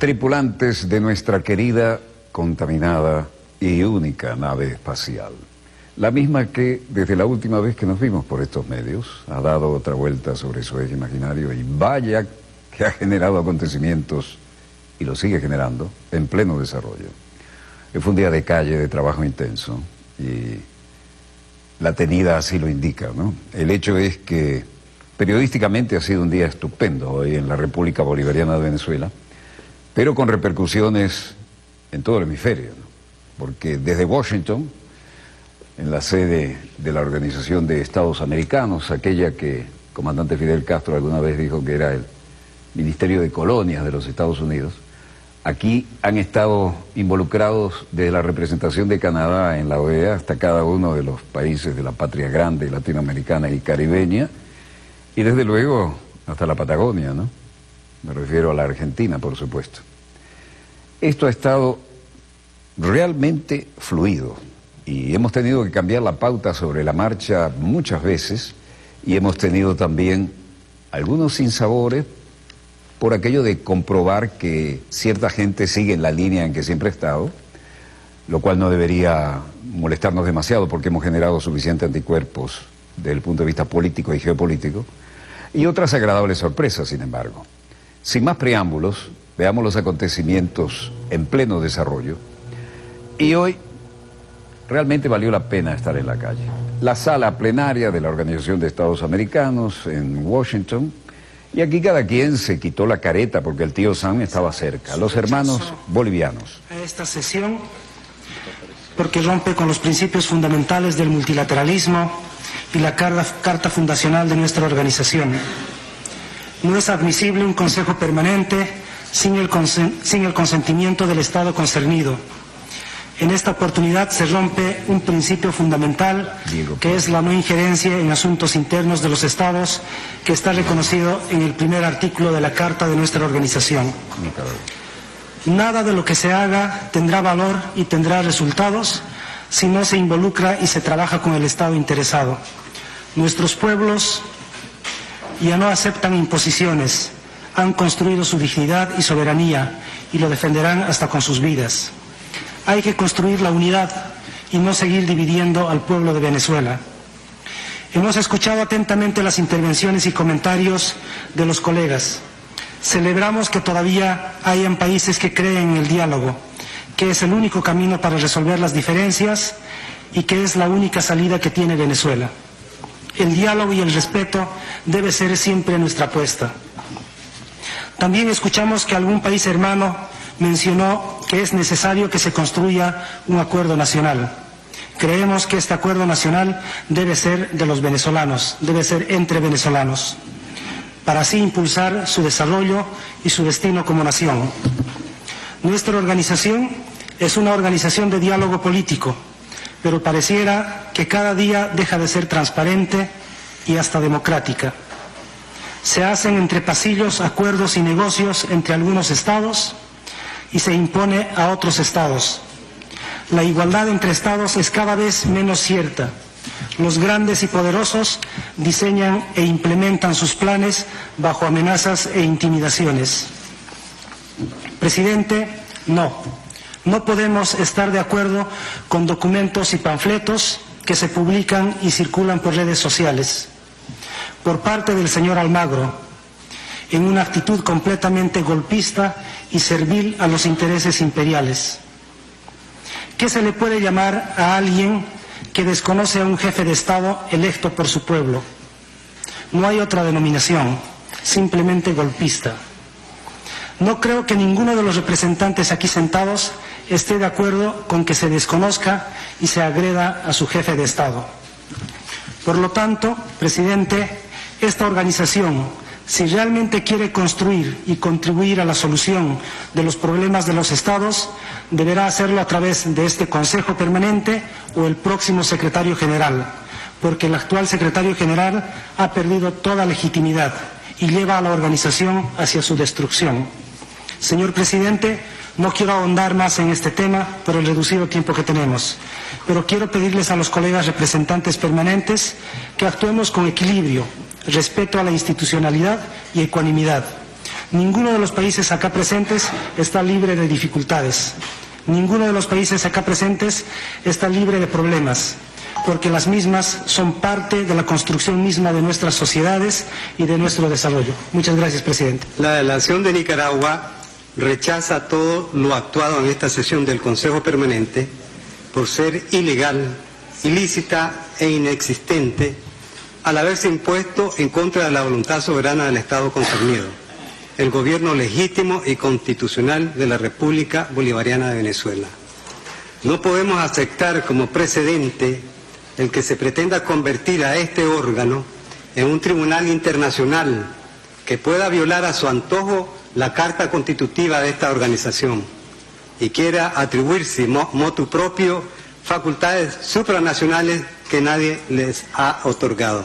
tripulantes de nuestra querida, contaminada y única nave espacial. La misma que, desde la última vez que nos vimos por estos medios, ha dado otra vuelta sobre su eje imaginario y vaya que ha generado acontecimientos, y lo sigue generando, en pleno desarrollo. Fue un día de calle, de trabajo intenso, y la tenida así lo indica, ¿no? El hecho es que periodísticamente ha sido un día estupendo hoy en la República Bolivariana de Venezuela, pero con repercusiones en todo el hemisferio, ¿no? Porque desde Washington, en la sede de la Organización de Estados Americanos, aquella que el comandante Fidel Castro alguna vez dijo que era el Ministerio de Colonias de los Estados Unidos, aquí han estado involucrados desde la representación de Canadá en la OEA hasta cada uno de los países de la patria grande latinoamericana y caribeña, y desde luego hasta la Patagonia, ¿no? Me refiero a la Argentina, por supuesto. Esto ha estado realmente fluido y hemos tenido que cambiar la pauta sobre la marcha muchas veces, y hemos tenido también algunos sinsabores por aquello de comprobar que cierta gente sigue en la línea en que siempre ha estado, lo cual no debería molestarnos demasiado porque hemos generado suficientes anticuerpos desde el punto de vista político y geopolítico, y otras agradables sorpresas, sin embargo. Sin más preámbulos, veamos los acontecimientos en pleno desarrollo, y hoy realmente valió la pena estar en la calle. La sala plenaria de la Organización de Estados Americanos en Washington, y aquí cada quien se quitó la careta porque el tío Sam estaba cerca, los hermanos bolivianos. A esta sesión, porque rompe con los principios fundamentales del multilateralismo y la carta fundacional de nuestra organización. No es admisible un consejo permanente sin el consentimiento del Estado concernido. En esta oportunidad se rompe un principio fundamental, que es la no injerencia en asuntos internos de los Estados, que está reconocido en el primer artículo de la Carta de nuestra organización. Nada de lo que se haga tendrá valor y tendrá resultados si no se involucra y se trabaja con el Estado interesado. Nuestros pueblos ya no aceptan imposiciones, han construido su dignidad y soberanía y lo defenderán hasta con sus vidas. Hay que construir la unidad y no seguir dividiendo al pueblo de Venezuela. Hemos escuchado atentamente las intervenciones y comentarios de los colegas. Celebramos que todavía hayan países que creen en el diálogo, que es el único camino para resolver las diferencias y que es la única salida que tiene Venezuela. El diálogo y el respeto debe ser siempre nuestra apuesta. También escuchamos que algún país hermano mencionó que es necesario que se construya un acuerdo nacional. Creemos que este acuerdo nacional debe ser de los venezolanos, debe ser entre venezolanos, para así impulsar su desarrollo y su destino como nación. Nuestra organización es una organización de diálogo político, pero pareciera que cada día deja de ser transparente y hasta democrática. Se hacen entre pasillos acuerdos y negocios entre algunos estados y se impone a otros estados. La igualdad entre estados es cada vez menos cierta. Los grandes y poderosos diseñan e implementan sus planes bajo amenazas e intimidaciones. Presidente, no podemos estar de acuerdo con documentos y panfletos que se publican y circulan por redes sociales por parte del señor Almagro, en una actitud completamente golpista y servil a los intereses imperiales. ¿Qué se le puede llamar a alguien que desconoce a un jefe de Estado electo por su pueblo? No hay otra denominación, simplemente golpista. No creo que ninguno de los representantes aquí sentados esté de acuerdo con que se desconozca y se agreda a su jefe de Estado. Por lo tanto, presidente, esta organización, si realmente quiere construir y contribuir a la solución de los problemas de los estados, deberá hacerlo a través de este Consejo Permanente o el próximo secretario general, porque el actual secretario general ha perdido toda legitimidad y lleva a la organización hacia su destrucción. Señor presidente, no quiero ahondar más en este tema por el reducido tiempo que tenemos, pero quiero pedirles a los colegas representantes permanentes que actuemos con equilibrio, respeto a la institucionalidad y ecuanimidad. Ninguno de los países acá presentes está libre de dificultades. Ninguno de los países acá presentes está libre de problemas, porque las mismas son parte de la construcción misma de nuestras sociedades y de nuestro desarrollo. Muchas gracias, presidente. La delegación de Nicaragua rechaza todo lo actuado en esta sesión del Consejo Permanente por ser ilegal, ilícita e inexistente al haberse impuesto en contra de la voluntad soberana del Estado concernido, el gobierno legítimo y constitucional de la República Bolivariana de Venezuela. No podemos aceptar como precedente el que se pretenda convertir a este órgano en un tribunal internacional que pueda violar a su antojo la Carta Constitutiva de esta organización y quiera atribuirse motu propio facultades supranacionales que nadie les ha otorgado.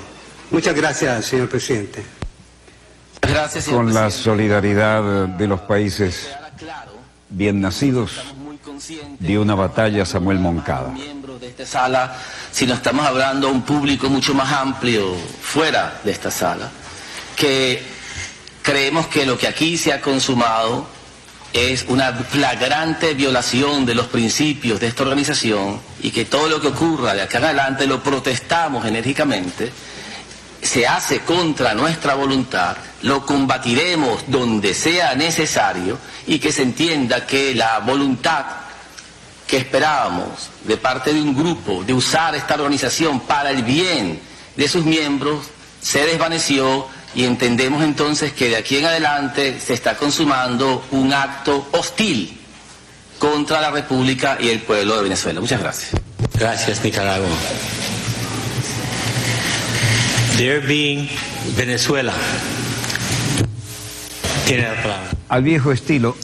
Muchas gracias, señor presidente. Gracias, señor presidente. Con la solidaridad de los países bien nacidos, dio una batalla Samuel Moncada. Miembros de esta sala, sino estamos hablando a un público mucho más amplio fuera de esta sala, que creemos que lo que aquí se ha consumado es una flagrante violación de los principios de esta organización y que todo lo que ocurra de acá en adelante lo protestamos enérgicamente, se hace contra nuestra voluntad, lo combatiremos donde sea necesario y que se entienda que la voluntad que esperábamos de parte de un grupo de usar esta organización para el bien de sus miembros se desvaneció. Y entendemos entonces que de aquí en adelante se está consumando un acto hostil contra la República y el pueblo de Venezuela. Muchas gracias. Gracias, Nicaragua. There being Venezuela. Tiene la palabra. Al viejo estilo,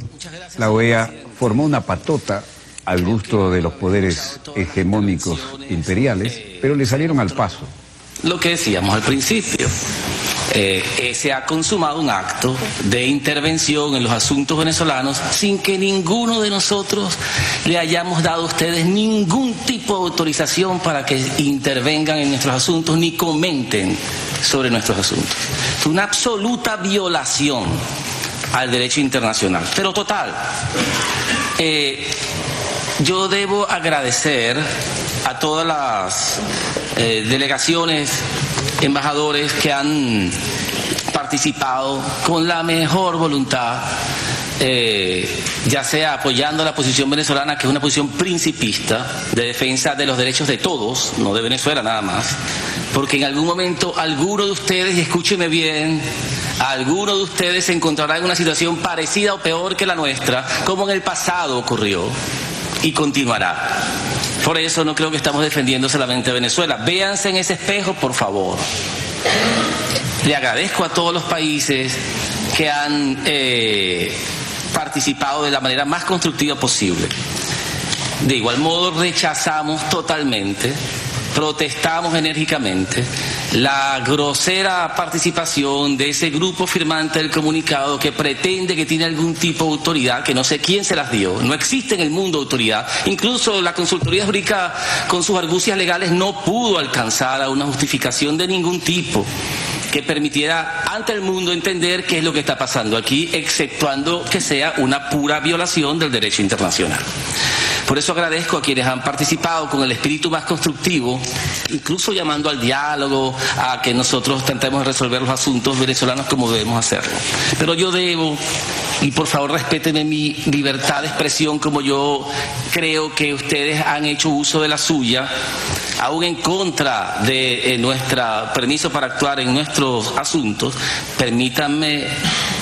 la OEA formó una patota al gusto de los poderes hegemónicos imperiales, pero le salieron al paso. Lo que decíamos al principio. Se ha consumado un acto de intervención en los asuntos venezolanos sin que ninguno de nosotros le hayamos dado a ustedes ningún tipo de autorización para que intervengan en nuestros asuntos ni comenten sobre nuestros asuntos. Es una absoluta violación al derecho internacional, pero total. Yo debo agradecer a todas las delegaciones, embajadores que han participado con la mejor voluntad, ya sea apoyando la posición venezolana, que es una posición principista de defensa de los derechos de todos, no de Venezuela nada más, porque en algún momento alguno de ustedes, y escúcheme bien, alguno de ustedes se encontrará en una situación parecida o peor que la nuestra, como en el pasado ocurrió y continuará. Por eso no creo que estamos defendiendo solamente a Venezuela. Véanse en ese espejo, por favor. Le agradezco a todos los países que han participado de la manera más constructiva posible. De igual modo, rechazamos totalmente, protestamos enérgicamente la grosera participación de ese grupo firmante del comunicado que pretende que tiene algún tipo de autoridad, que no sé quién se las dio. No existe en el mundo autoridad. Incluso la consultoría jurídica con sus argucias legales no pudo alcanzar a una justificación de ningún tipo que permitiera ante el mundo entender qué es lo que está pasando aquí, exceptuando que sea una pura violación del derecho internacional. Por eso agradezco a quienes han participado con el espíritu más constructivo, incluso llamando al diálogo, a que nosotros tratemos de resolver los asuntos venezolanos como debemos hacerlo. Pero yo debo, y por favor respétenme mi libertad de expresión como yo creo que ustedes han hecho uso de la suya, aún en contra de nuestro permiso para actuar en nuestros asuntos. Permítanme,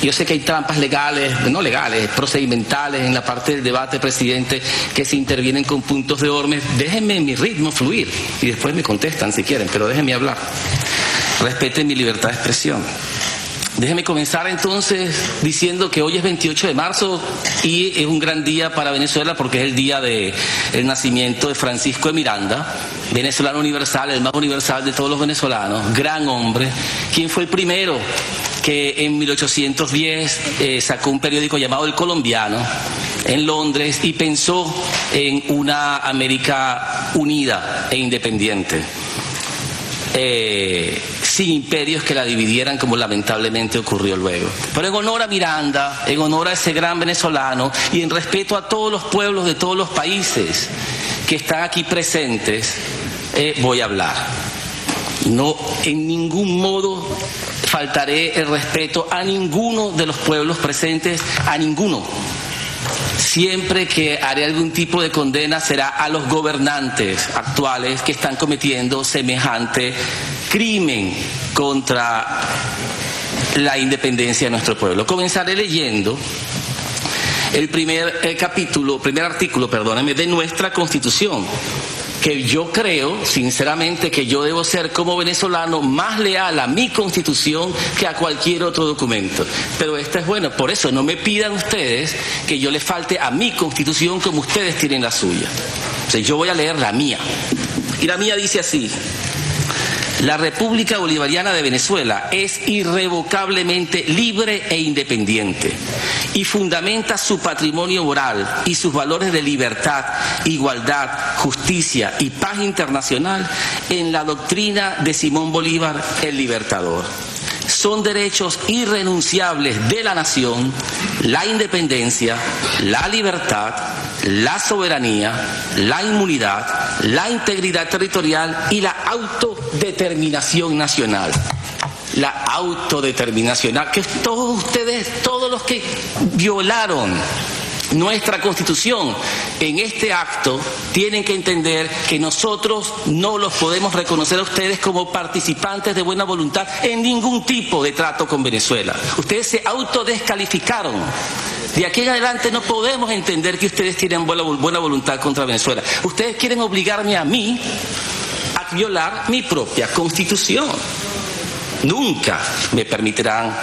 yo sé que hay trampas legales, no legales, procedimentales en la parte del debate, presidente, que se intervienen con puntos de orden. Déjenme mi ritmo fluir y después me contestan si quieren, pero déjenme hablar. Respeten mi libertad de expresión. Déjeme comenzar entonces diciendo que hoy es 28 de marzo y es un gran día para Venezuela porque es el día del nacimiento de Francisco de Miranda, venezolano universal, el más universal de todos los venezolanos, gran hombre, quien fue el primero que en 1810 sacó un periódico llamado El Colombiano en Londres y pensó en una América unida e independiente. sin imperios que la dividieran, como lamentablemente ocurrió luego. Pero en honor a Miranda, en honor a ese gran venezolano y en respeto a todos los pueblos de todos los países que están aquí presentes, voy a hablar. No, en ningún modo faltaré el respeto a ninguno de los pueblos presentes, a ninguno. Siempre que haré algún tipo de condena será a los gobernantes actuales que están cometiendo semejante crimen contra la independencia de nuestro pueblo. Comenzaré leyendo el primer artículo, de nuestra Constitución, que yo creo, sinceramente, que yo debo ser como venezolano más leal a mi Constitución que a cualquier otro documento. Pero esta es buena, por eso no me pidan ustedes que yo les falte a mi Constitución como ustedes tienen la suya. O sea, yo voy a leer la mía. Y la mía dice así: la República Bolivariana de Venezuela es irrevocablemente libre e independiente y fundamenta su patrimonio moral y sus valores de libertad, igualdad, justicia y paz internacional en la doctrina de Simón Bolívar, el Libertador. Son derechos irrenunciables de la nación, la independencia, la libertad, la soberanía, la inmunidad, la integridad territorial y la autodeterminación nacional. La autodeterminación, que todos ustedes, todos los que violaron nuestra Constitución en este acto, tienen que entender que nosotros no los podemos reconocer a ustedes como participantes de buena voluntad en ningún tipo de trato con Venezuela. Ustedes se autodescalificaron. De aquí en adelante no podemos entender que ustedes tienen buena voluntad contra Venezuela. Ustedes quieren obligarme a mí a violar mi propia Constitución. Nunca me permitirán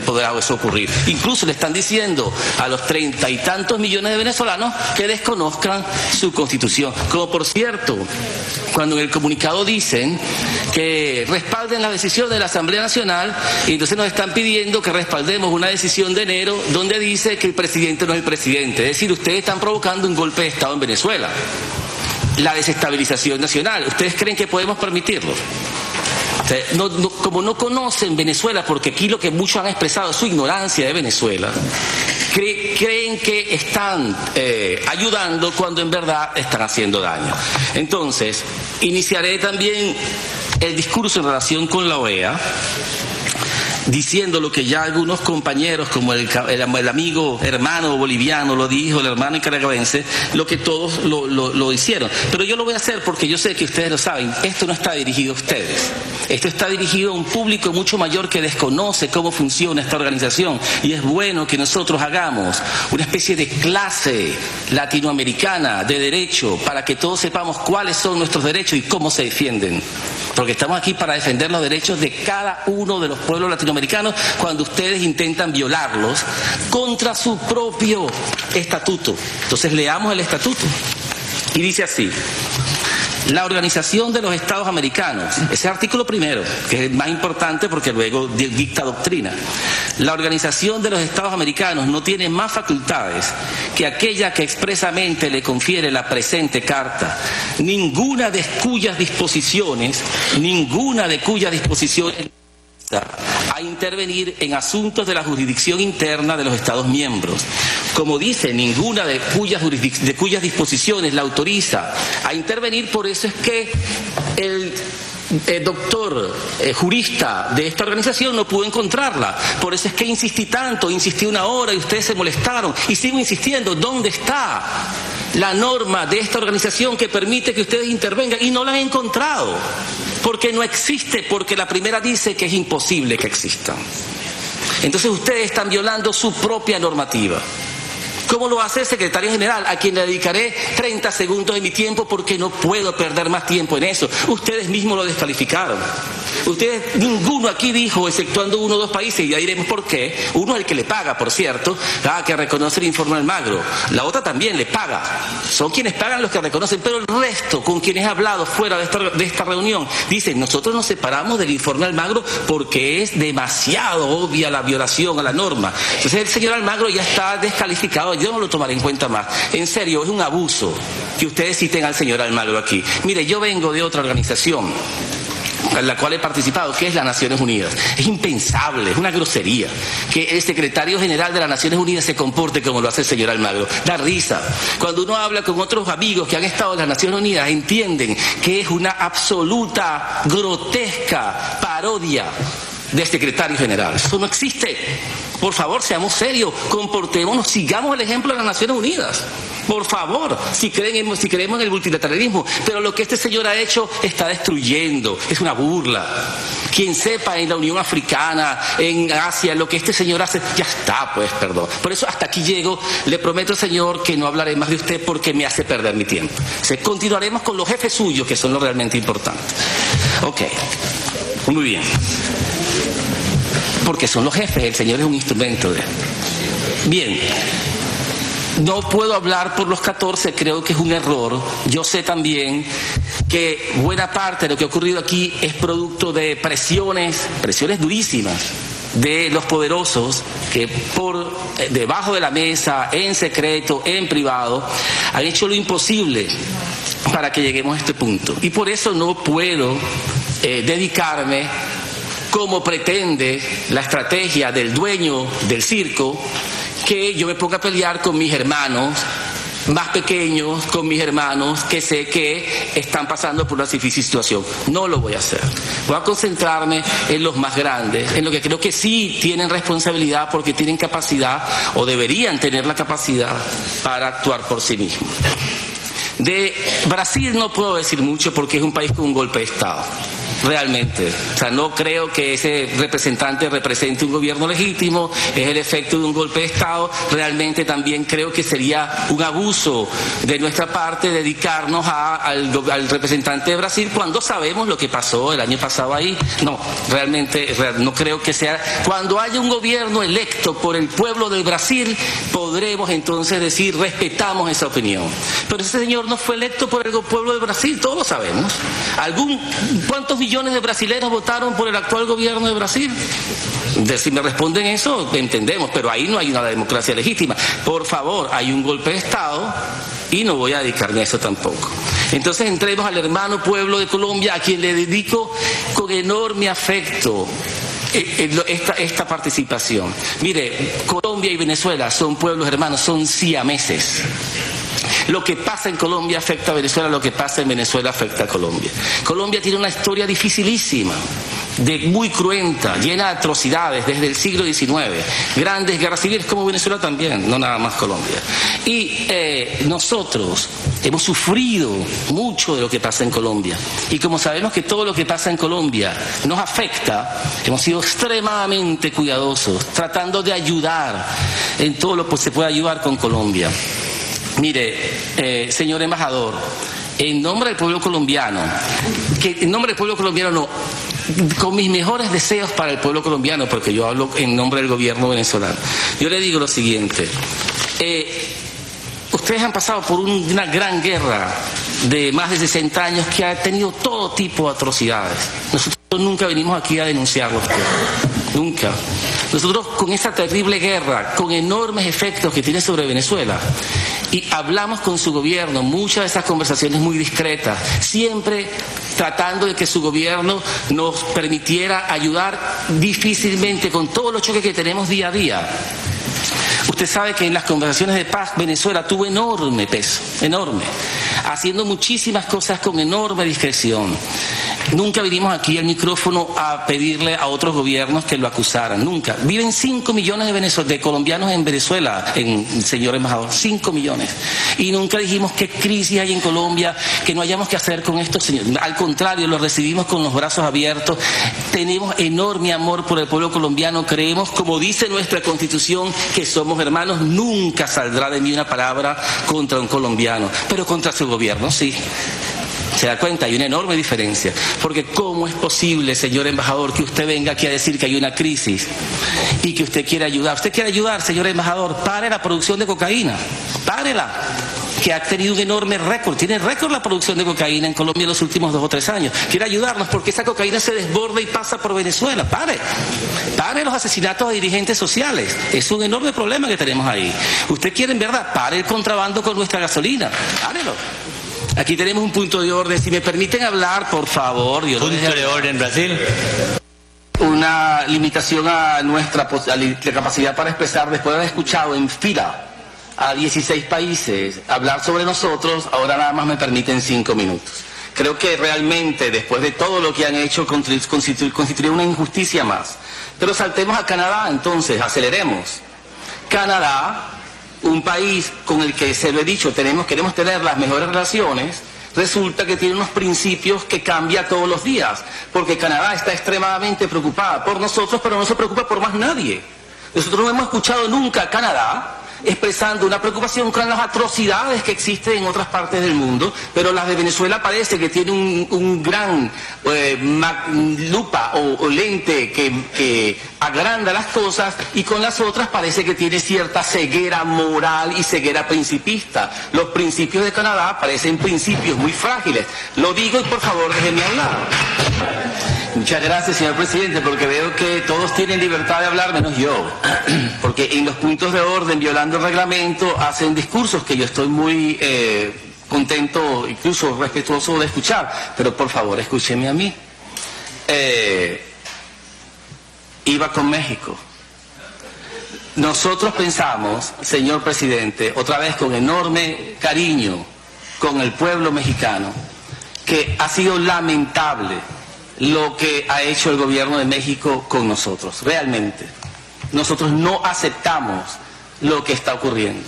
podrá eso ocurrir. Incluso le están diciendo a los 30 y tantos millones de venezolanos que desconozcan su Constitución. Como por cierto, cuando en el comunicado dicen que respalden la decisión de la Asamblea Nacional, y entonces nos están pidiendo que respaldemos una decisión de enero donde dice que el presidente no es el presidente. Es decir, ustedes están provocando un golpe de Estado en Venezuela. La desestabilización nacional. ¿Ustedes creen que podemos permitirlo? Como no conocen Venezuela, porque aquí lo que muchos han expresado es su ignorancia de Venezuela, creen que están ayudando cuando en verdad están haciendo daño. Entonces, iniciaré también el discurso en relación con la OEA, diciendo lo que ya algunos compañeros, como el amigo hermano boliviano lo dijo, el hermano nicaragüense, lo que todos lo hicieron. Pero yo lo voy a hacer porque yo sé que ustedes lo saben. Esto no está dirigido a ustedes. Esto está dirigido a un público mucho mayor que desconoce cómo funciona esta organización. Y es bueno que nosotros hagamos una especie de clase latinoamericana de derecho para que todos sepamos cuáles son nuestros derechos y cómo se defienden. Porque estamos aquí para defender los derechos de cada uno de los pueblos latinoamericanos cuando ustedes intentan violarlos contra su propio estatuto. Entonces leamos el estatuto. Y dice así: la Organización de los Estados Americanos, ese artículo primero, que es el más importante porque luego dicta doctrina. La Organización de los Estados Americanos no tiene más facultades que aquella que expresamente le confiere la presente carta, ninguna de cuyas disposiciones a intervenir en asuntos de la jurisdicción interna de los Estados miembros. Como dice, ninguna de cuyas disposiciones la autoriza a intervenir. Por eso es que el doctor jurista de esta organización no pudo encontrarla. Por eso es que insistí tanto, insistí una hora y ustedes se molestaron. Y sigo insistiendo, ¿dónde está la norma de esta organización que permite que ustedes intervengan? Y no la han encontrado. Porque no existe, porque la primera dice que es imposible que existan. Entonces ustedes están violando su propia normativa. ¿Cómo lo hace el secretario general, a quien le dedicaré 30 segundos de mi tiempo porque no puedo perder más tiempo en eso? Ustedes mismos lo descalificaron. Ustedes, ninguno aquí dijo, exceptuando uno o dos países, y ya diremos por qué. Uno es el que le paga, por cierto, que reconoce el informe Almagro. La otra también le paga. Son quienes pagan los que reconocen, pero el resto, con quienes he hablado fuera de esta reunión, dicen, nosotros nos separamos del informe Almagro porque es demasiado obvia la violación a la norma. Entonces el señor Almagro ya está descalificado. Yo no lo tomaré en cuenta más. En serio, es un abuso que ustedes citen al señor Almagro aquí. Mire, yo vengo de otra organización en la cual he participado, que es las Naciones Unidas. Es impensable, es una grosería que el secretario general de las Naciones Unidas se comporte como lo hace el señor Almagro. Da risa. Cuando uno habla con otros amigos que han estado en las Naciones Unidas, entienden que es una absoluta, grotesca parodia del secretario general. Eso no existe. Por favor, seamos serios, comportémonos, sigamos el ejemplo de las Naciones Unidas. Por favor, si creemos en el multilateralismo. Pero lo que este señor ha hecho está destruyendo, es una burla. Quien sepa en la Unión Africana, en Asia, lo que este señor hace, ya está, pues, perdón. Por eso hasta aquí llego. Le prometo, señor, que no hablaré más de usted porque me hace perder mi tiempo. Continuaremos con los jefes suyos, que son lo realmente importante. Ok, muy bien. Porque son los jefes, el señor es un instrumento de... Bien. No puedo hablar por los 14, creo que es un error. Yo sé también que buena parte de lo que ha ocurrido aquí es producto de presiones durísimas de los poderosos que por debajo de la mesa, en secreto, en privado, han hecho lo imposible para que lleguemos a este punto. Y por eso no puedo dedicarme, como pretende la estrategia del dueño del circo, que yo me ponga a pelear con mis hermanos más pequeños, con mis hermanos que sé que están pasando por una difícil situación. No lo voy a hacer. Voy a concentrarme en los más grandes, en lo que creo que sí tienen responsabilidad porque tienen capacidad o deberían tener la capacidad para actuar por sí mismos. De Brasil no puedo decir mucho porque es un país con un golpe de Estado. Realmente, o sea, no creo que ese representante represente un gobierno legítimo, es el efecto de un golpe de Estado. Realmente también creo que sería un abuso de nuestra parte dedicarnos al representante de Brasil cuando sabemos lo que pasó el año pasado ahí. No, realmente no creo que sea. Cuando haya un gobierno electo por el pueblo del Brasil, podremos entonces decir, respetamos esa opinión. Pero ese señor no fue electo por el pueblo de Brasil, todos lo sabemos. ¿Cuántos millones de brasileños votaron por el actual gobierno de Brasil? Si me responden eso, entendemos, pero ahí no hay una democracia legítima. Por favor, hay un golpe de Estado y no voy a dedicarme a eso tampoco. Entonces entremos al hermano pueblo de Colombia, a quien le dedico con enorme afecto esta participación. Mire, Colombia y Venezuela son pueblos hermanos, son siameses. Lo que pasa en Colombia afecta a Venezuela, lo que pasa en Venezuela afecta a Colombia. Colombia tiene una historia dificilísima, muy cruenta, llena de atrocidades desde el siglo XIX. Grandes guerras civiles como Venezuela también, no nada más Colombia. Y nosotros hemos sufrido mucho de lo que pasa en Colombia. Y como sabemos que todo lo que pasa en Colombia nos afecta, hemos sido extremadamente cuidadosos, tratando de ayudar en todo lo que se puede ayudar con Colombia. Mire, señor embajador, en nombre del pueblo colombiano, con mis mejores deseos para el pueblo colombiano, porque yo hablo en nombre del gobierno venezolano, yo le digo lo siguiente. Ustedes han pasado por una gran guerra de más de 60 años que ha tenido todo tipo de atrocidades. Nosotros nunca venimos aquí a denunciarlo. Nunca. Nosotros con esa terrible guerra, con enormes efectos que tiene sobre Venezuela, y hablamos con su gobierno, muchas de esas conversaciones muy discretas, siempre tratando de que su gobierno nos permitiera ayudar difícilmente con todos los choques que tenemos día a día. Usted sabe que en las conversaciones de paz Venezuela tuvo enorme peso, enorme, haciendo muchísimas cosas con enorme discreción. Nunca vinimos aquí al micrófono a pedirle a otros gobiernos que lo acusaran, nunca. Viven 5 millones de colombianos en Venezuela, señor embajador, 5 millones. Y nunca dijimos qué crisis hay en Colombia, que no hayamos que hacer con esto, señor. Al contrario, lo recibimos con los brazos abiertos. Tenemos enorme amor por el pueblo colombiano, creemos, como dice nuestra Constitución, que somos hermanos. Nunca saldrá de mí una palabra contra un colombiano, pero contra su gobierno sí. ¿Se da cuenta? Hay una enorme diferencia. Porque ¿cómo es posible, señor embajador, que usted venga aquí a decir que hay una crisis y que usted quiere ayudar? ¿Usted quiere ayudar, señor embajador? Pare la producción de cocaína. Párela. Que ha tenido un enorme récord. Tiene récord la producción de cocaína en Colombia en los últimos 2 o 3 años. Quiere ayudarnos porque esa cocaína se desborda y pasa por Venezuela. Pare. Pare los asesinatos de dirigentes sociales. Es un enorme problema que tenemos ahí. Usted quiere, en verdad, pare el contrabando con nuestra gasolina. Párelo. Aquí tenemos un punto de orden. Si me permiten hablar, por favor. Punto de orden, Brasil. Una limitación a nuestra la capacidad para expresar, después de haber escuchado en fila a 16 países hablar sobre nosotros, ahora nada más me permiten 5 minutos. Creo que realmente, después de todo lo que han hecho, constituye una injusticia más. Pero saltemos a Canadá, entonces, aceleremos. Canadá, un país con el que, se lo he dicho, queremos tener las mejores relaciones, resulta que tiene unos principios que cambia todos los días, porque Canadá está extremadamente preocupada por nosotros, pero no se preocupa por más nadie. Nosotros no hemos escuchado nunca a Canadá expresando una preocupación con las atrocidades que existen en otras partes del mundo, pero las de Venezuela parece que tiene un gran lupa o lente que agranda las cosas, y con las otras parece que tiene cierta ceguera moral y ceguera principista. Los principios de Canadá parecen principios muy frágiles. Lo digo y por favor déjenme hablar. Muchas gracias, señor presidente, porque veo que todos tienen libertad de hablar menos yo, porque en los puntos de orden, violando el reglamento, hacen discursos que yo estoy muy contento, incluso respetuoso de escuchar, pero por favor escúcheme a mí. Iba con México. Nosotros pensamos, señor presidente, otra vez con enorme cariño con el pueblo mexicano, que ha sido lamentable lo que ha hecho el gobierno de México con nosotros. Realmente, nosotros no aceptamos lo que está ocurriendo.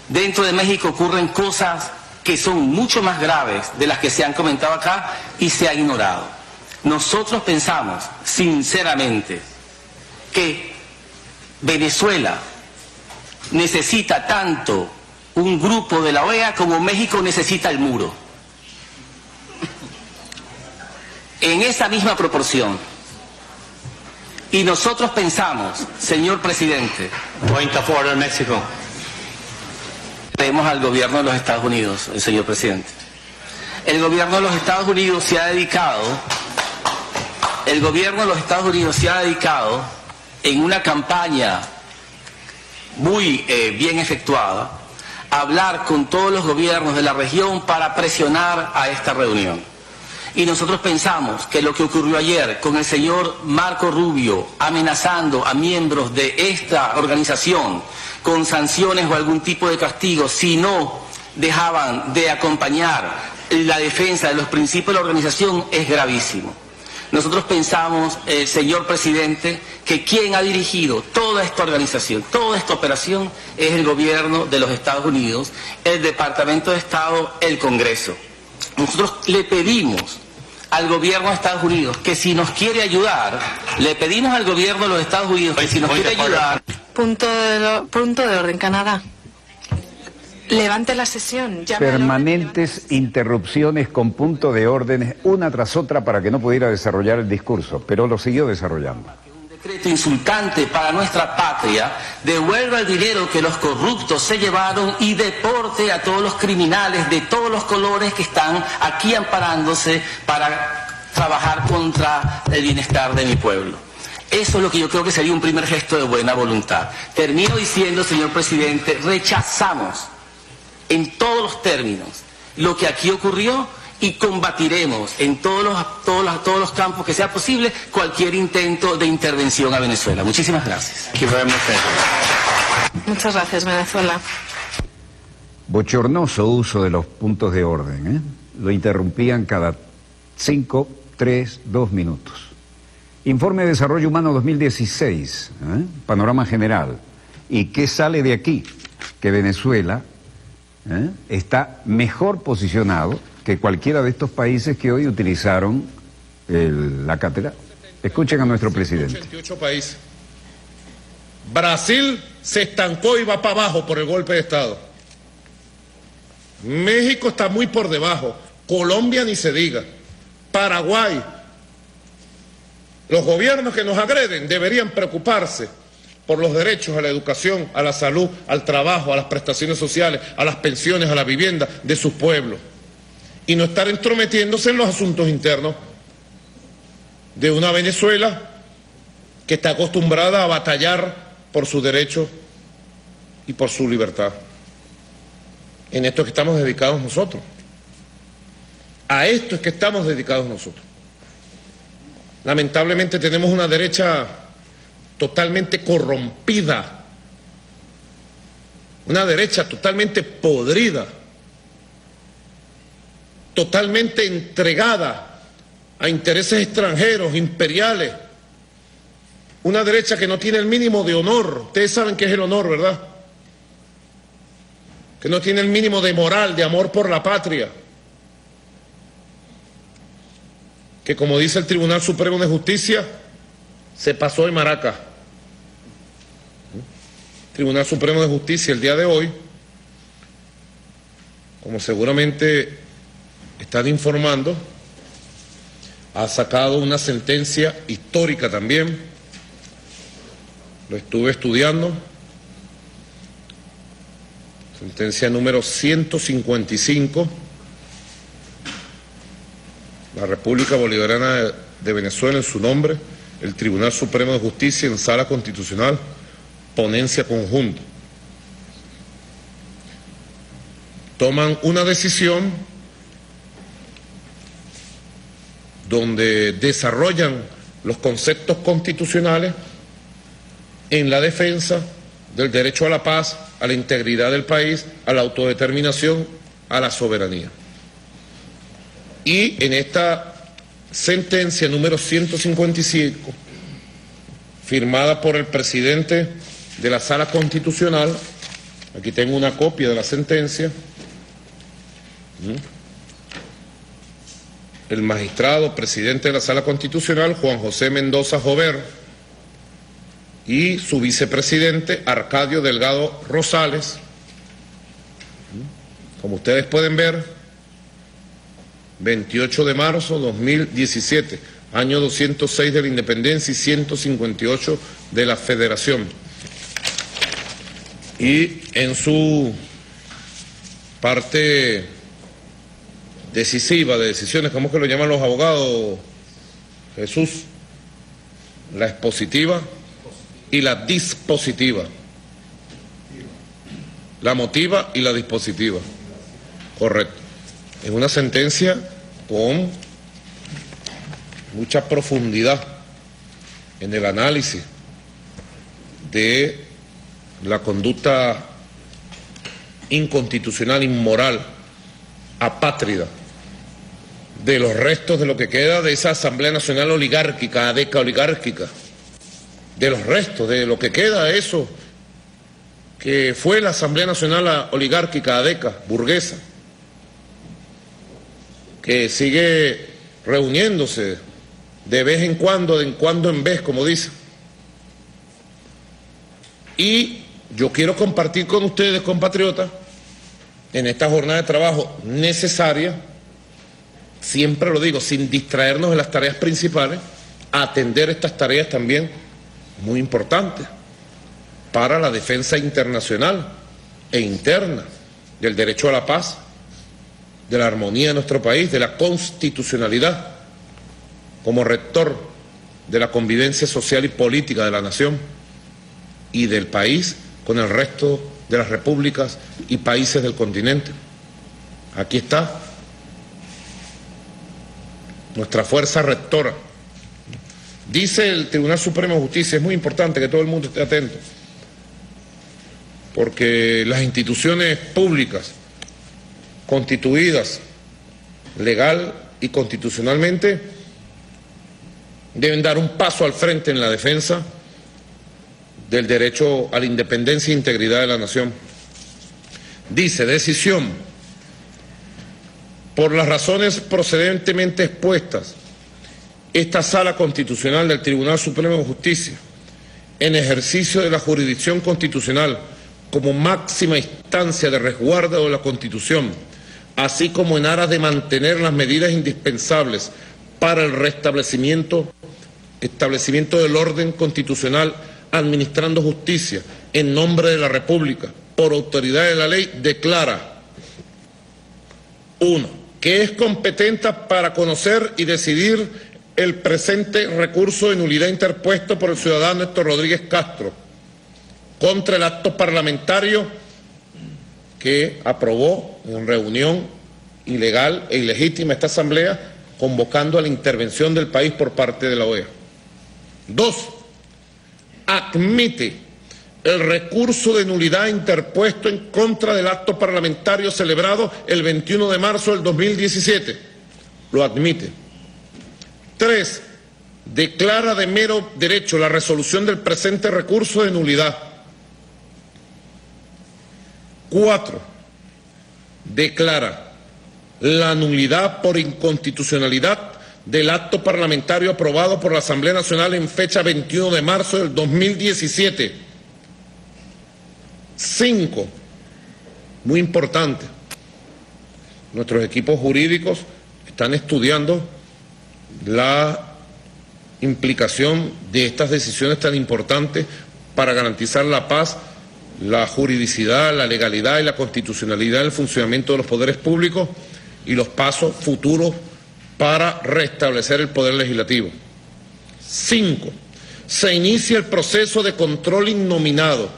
Dentro de México ocurren cosas que son mucho más graves de las que se han comentado acá y se ha ignorado. Nosotros pensamos, sinceramente, que Venezuela necesita tanto un grupo de la OEA como México necesita el muro. En esa misma proporción. Y nosotros pensamos, señor presidente, Point of order, México. Vemos al gobierno de los Estados Unidos, señor presidente. El gobierno de los Estados Unidos se ha dedicado, en una campaña muy bien efectuada, a hablar con todos los gobiernos de la región para presionar a esta reunión. Y nosotros pensamos que lo que ocurrió ayer con el señor Marco Rubio amenazando a miembros de esta organización con sanciones o algún tipo de castigo si no dejaban de acompañar la defensa de los principios de la organización es gravísimo. Nosotros pensamos, señor presidente, que quien ha dirigido toda esta organización, toda esta operación, es el gobierno de los Estados Unidos, el Departamento de Estado, el Congreso. Nosotros le pedimos al gobierno de Estados Unidos que si nos quiere ayudar, le pedimos al gobierno de los Estados Unidos que si nos quiere ayudar... Punto de orden, Canadá. Levante la sesión. Permanentes interrupciones con punto de orden, una tras otra, para que no pudiera desarrollar el discurso, pero lo siguió desarrollando. Decreto insultante para nuestra patria, devuelva el dinero que los corruptos se llevaron y deporte a todos los criminales de todos los colores que están aquí amparándose para trabajar contra el bienestar de mi pueblo. Eso es lo que yo creo que sería un primer gesto de buena voluntad. Termino diciendo, señor presidente, rechazamos en todos los términos lo que aquí ocurrió y combatiremos en todos los campos que sea posible cualquier intento de intervención a Venezuela. Muchísimas gracias. Muchas gracias, Venezuela. Bochornoso uso de los puntos de orden, ¿eh? Lo interrumpían cada 5, 3, 2 minutos. Informe de Desarrollo Humano 2016, ¿eh? Panorama general. ¿Y qué sale de aquí? Que Venezuela está mejor posicionado que cualquiera de estos países que hoy utilizaron la cátedra. Escuchen a nuestro presidente. 88 países. Brasil se estancó y va para abajo por el golpe de Estado. México está muy por debajo. Colombia ni se diga. Paraguay. Los gobiernos que nos agreden deberían preocuparse por los derechos a la educación, a la salud, al trabajo, a las prestaciones sociales, a las pensiones, a la vivienda de sus pueblos. Y no estar entrometiéndose en los asuntos internos de una Venezuela que está acostumbrada a batallar por sus derechos y por su libertad. En esto que estamos dedicados nosotros. A esto es que estamos dedicados nosotros. Lamentablemente tenemos una derecha totalmente corrompida, una derecha totalmente podrida, totalmente entregada a intereses extranjeros, imperiales, una derecha que no tiene el mínimo de honor. Ustedes saben qué es el honor, ¿verdad? Que no tiene el mínimo de moral, de amor por la patria. Que, como dice el Tribunal Supremo de Justicia, se pasó de maraca. El Tribunal Supremo de Justicia el día de hoy, como seguramente están informando, ha sacado una sentencia histórica también. Lo estuve estudiando. Sentencia número 155. La República Bolivariana de Venezuela, en su nombre, el Tribunal Supremo de Justicia, en Sala Constitucional, ponencia conjunta. Toman una decisión donde desarrollan los conceptos constitucionales en la defensa del derecho a la paz, a la integridad del país, a la autodeterminación, a la soberanía. Y en esta sentencia número 155, firmada por el presidente de la Sala Constitucional, aquí tengo una copia de la sentencia, el magistrado presidente de la Sala Constitucional, Juan José Mendoza Jover, y su vicepresidente, Arcadio Delgado Rosales. Como ustedes pueden ver, 28 de marzo de 2017, año 206 de la independencia y 158 de la federación. Y en su parte decisiva de decisiones, ¿cómo es que lo llaman los abogados, Jesús? La expositiva y la dispositiva. La motiva y la dispositiva. Correcto. Es una sentencia con mucha profundidad en el análisis de la conducta inconstitucional, inmoral, apátrida, de los restos de lo que queda de esa Asamblea Nacional oligárquica, ADECA oligárquica, de los restos de lo que queda de eso que fue la Asamblea Nacional oligárquica, ADECA, burguesa, que sigue reuniéndose de vez en cuando en vez, como dice. Y yo quiero compartir con ustedes, compatriotas, en esta jornada de trabajo necesaria, siempre lo digo, sin distraernos de las tareas principales, atender estas tareas también muy importantes para la defensa internacional e interna del derecho a la paz, de la armonía de nuestro país, de la constitucionalidad como rector de la convivencia social y política de la nación y del país con el resto de las repúblicas y países del continente. Aquí está nuestra fuerza rectora. Dice el Tribunal Supremo de Justicia, es muy importante que todo el mundo esté atento, porque las instituciones públicas constituidas legal y constitucionalmente deben dar un paso al frente en la defensa del derecho a la independencia e integridad de la nación. Dice, decisión, por las razones precedentemente expuestas, esta Sala Constitucional del Tribunal Supremo de Justicia, en ejercicio de la jurisdicción constitucional como máxima instancia de resguardo de la Constitución, así como en aras de mantener las medidas indispensables para el establecimiento del orden constitucional, administrando justicia en nombre de la República, por autoridad de la ley, declara: 1. Que es competente para conocer y decidir el presente recurso de nulidad interpuesto por el ciudadano Héctor Rodríguez Castro contra el acto parlamentario que aprobó en reunión ilegal e ilegítima esta asamblea, convocando a la intervención del país por parte de la OEA. 2. Admite el recurso de nulidad interpuesto en contra del acto parlamentario celebrado el 21 de marzo del 2017. Lo admite. 3. Declara de mero derecho la resolución del presente recurso de nulidad. 4. Declara la nulidad por inconstitucionalidad del acto parlamentario aprobado por la Asamblea Nacional en fecha 21 de marzo del 2017. 5. Muy importante, nuestros equipos jurídicos están estudiando la implicación de estas decisiones tan importantes para garantizar la paz, la juridicidad, la legalidad y la constitucionalidad del funcionamiento de los poderes públicos y los pasos futuros para restablecer el poder legislativo. 5. Se inicia el proceso de control innominado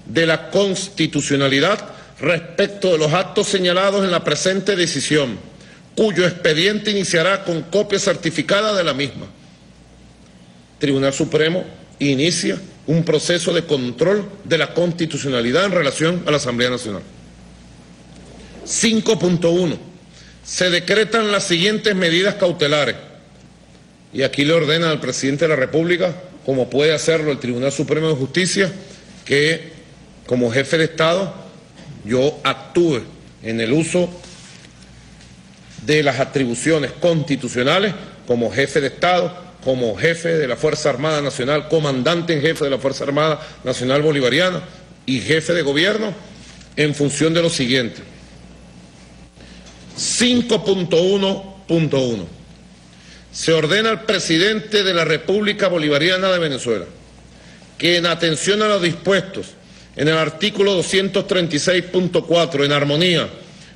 de la constitucionalidad respecto de los actos señalados en la presente decisión, cuyo expediente iniciará con copia certificada de la misma. Tribunal Supremo inicia un proceso de control de la constitucionalidad en relación a la Asamblea Nacional. 5.1. Se decretan las siguientes medidas cautelares, y aquí le ordena al presidente de la República, como puede hacerlo el Tribunal Supremo de Justicia, que como jefe de Estado yo actúe en el uso de las atribuciones constitucionales como jefe de Estado, como jefe de la Fuerza Armada Nacional, comandante en jefe de la Fuerza Armada Nacional Bolivariana y jefe de gobierno, en función de lo siguiente. 5.1.1. Se ordena al presidente de la República Bolivariana de Venezuela que, en atención a los dispuestos en el artículo 236.4, en armonía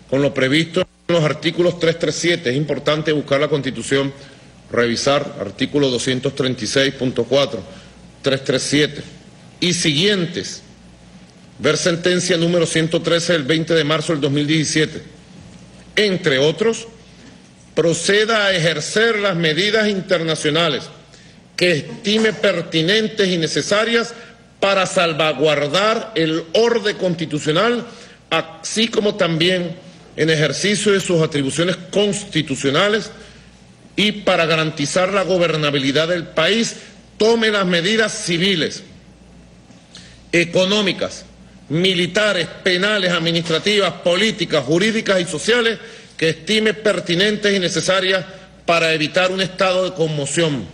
con lo previsto en los artículos 337, es importante buscar la Constitución, revisar artículo 236.4, 337 y siguientes, ver sentencia número 113 del 20 de marzo del 2017, entre otros, proceda a ejercer las medidas internacionales que estime pertinentes y necesarias para salvaguardar el orden constitucional, así como también en ejercicio de sus atribuciones constitucionales, y para garantizar la gobernabilidad del país, tome las medidas civiles, económicas, militares, penales, administrativas, políticas, jurídicas y sociales que estime pertinentes y necesarias para evitar un estado de conmoción.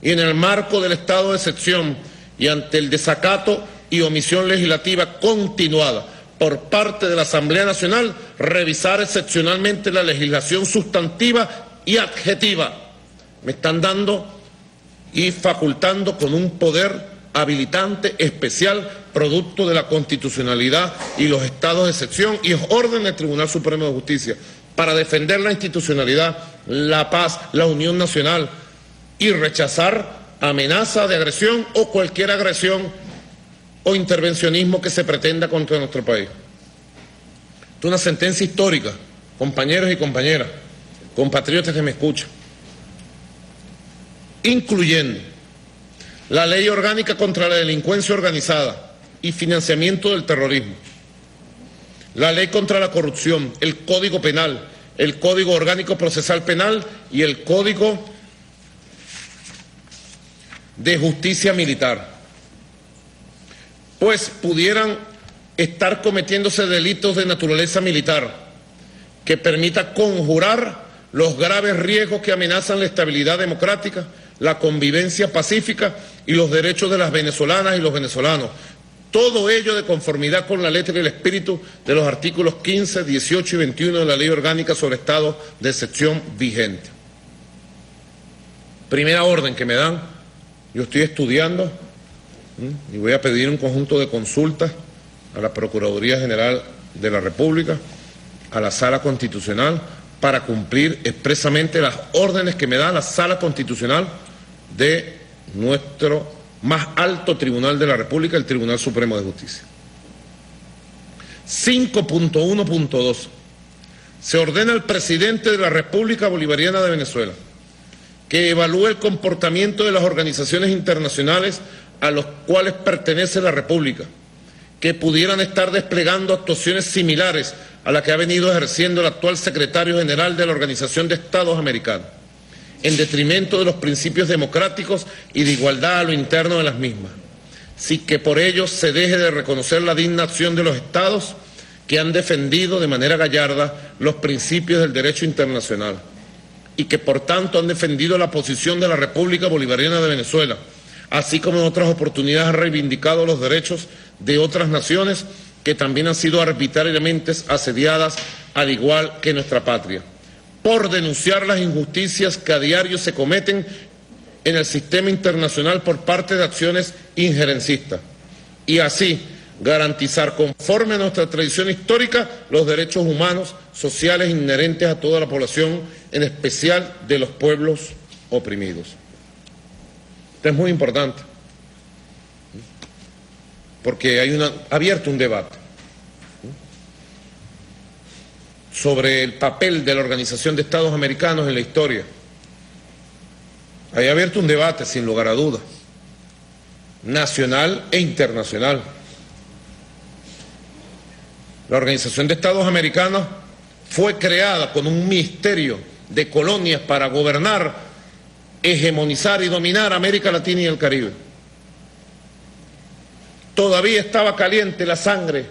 Y en el marco del estado de excepción y ante el desacato y omisión legislativa continuada por parte de la Asamblea Nacional, revisar excepcionalmente la legislación sustantiva y adjetiva. Me están dando y facultando con un poder habilitante especial producto de la constitucionalidad y los estados de excepción, y es orden del Tribunal Supremo de Justicia para defender la institucionalidad, la paz, la unión nacional y rechazar amenaza de agresión o cualquier agresión o intervencionismo que se pretenda contra nuestro país. Es una sentencia histórica, compañeros y compañeras, compatriotas que me escuchan, incluyendo la Ley Orgánica contra la Delincuencia Organizada y Financiamiento del Terrorismo, la Ley contra la Corrupción, el Código Penal, el Código Orgánico Procesal Penal y el Código de Justicia Militar, pues pudieran estar cometiéndose delitos de naturaleza militar que permita conjurar los graves riesgos que amenazan la estabilidad democrática, la convivencia pacífica y los derechos de las venezolanas y los venezolanos. Todo ello de conformidad con la letra y el espíritu de los artículos 15, 18 y 21 de la Ley Orgánica sobre Estado de Excepción vigente. Primera orden que me dan, yo estoy estudiando y voy a pedir un conjunto de consultas a la Procuraduría General de la República, a la Sala Constitucional, para cumplir expresamente las órdenes que me da la Sala Constitucional de nuestro más alto tribunal de la República, el Tribunal Supremo de Justicia. 5.1.2. se ordena al presidente de la República Bolivariana de Venezuela que evalúe el comportamiento de las organizaciones internacionales a los cuales pertenece la República, que pudieran estar desplegando actuaciones similares a la que ha venido ejerciendo el actual secretario general de la Organización de Estados Americanos, en detrimento de los principios democráticos y de igualdad a lo interno de las mismas, sin que por ello se deje de reconocer la digna acción de los Estados que han defendido de manera gallarda los principios del derecho internacional y que por tanto han defendido la posición de la República Bolivariana de Venezuela, así como en otras oportunidades han reivindicado los derechos de otras naciones que también han sido arbitrariamente asediadas al igual que nuestra patria, por denunciar las injusticias que a diario se cometen en el sistema internacional por parte de acciones injerencistas y así garantizar conforme a nuestra tradición histórica los derechos humanos, sociales inherentes a toda la población, en especial de los pueblos oprimidos. Esto es muy importante, porque ha abierto un debate sobre el papel de la Organización de Estados Americanos en la historia. Ha abierto un debate, sin lugar a dudas, nacional e internacional. La Organización de Estados Americanos fue creada con un ministerio de colonias para gobernar, hegemonizar y dominar América Latina y el Caribe. Todavía estaba caliente la sangre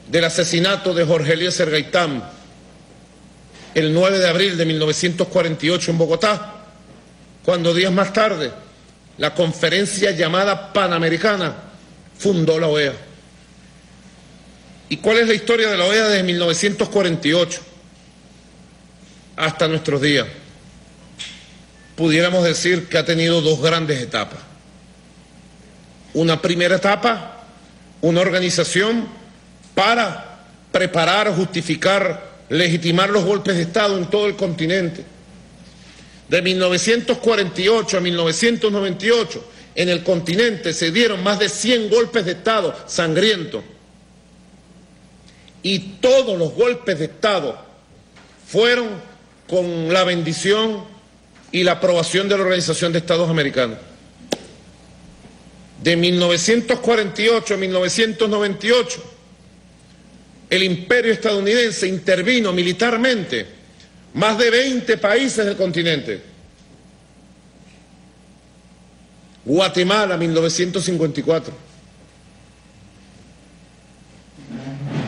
del asesinato de Jorge Eliezer Gaitán el 9 de abril de 1948 en Bogotá, cuando días más tarde la conferencia llamada Panamericana fundó la OEA. ¿Y cuál es la historia de la OEA desde 1948 hasta nuestros días? Pudiéramos decir que ha tenido dos grandes etapas. Una primera etapa, una organización para preparar, justificar, legitimar los golpes de Estado en todo el continente. De 1948 a 1998, en el continente se dieron más de 100 golpes de Estado sangrientos. Y todos los golpes de Estado fueron con la bendición y la aprobación de la Organización de Estados Americanos. De 1948 a 1998, el imperio estadounidense intervino militarmente más de 20 países del continente. Guatemala, 1954.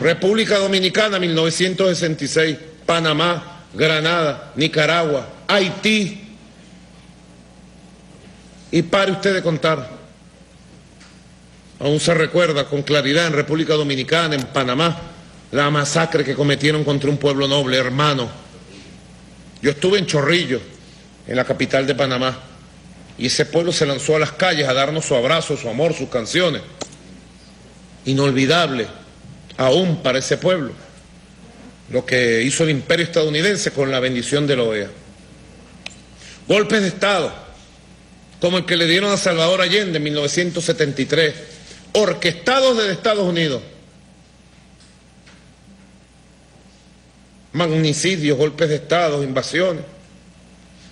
República Dominicana, 1966. Panamá, Granada, Nicaragua, Haití. Y pare usted de contar. Aún se recuerda con claridad en República Dominicana, en Panamá, la masacre que cometieron contra un pueblo noble, hermano. Yo estuve en Chorrillos, en la capital de Panamá, y ese pueblo se lanzó a las calles a darnos su abrazo, su amor, sus canciones. Inolvidable, aún para ese pueblo, lo que hizo el imperio estadounidense con la bendición de la OEA. Golpes de Estado, como el que le dieron a Salvador Allende en 1973, orquestados desde Estados Unidos. Magnicidios, golpes de Estado, invasiones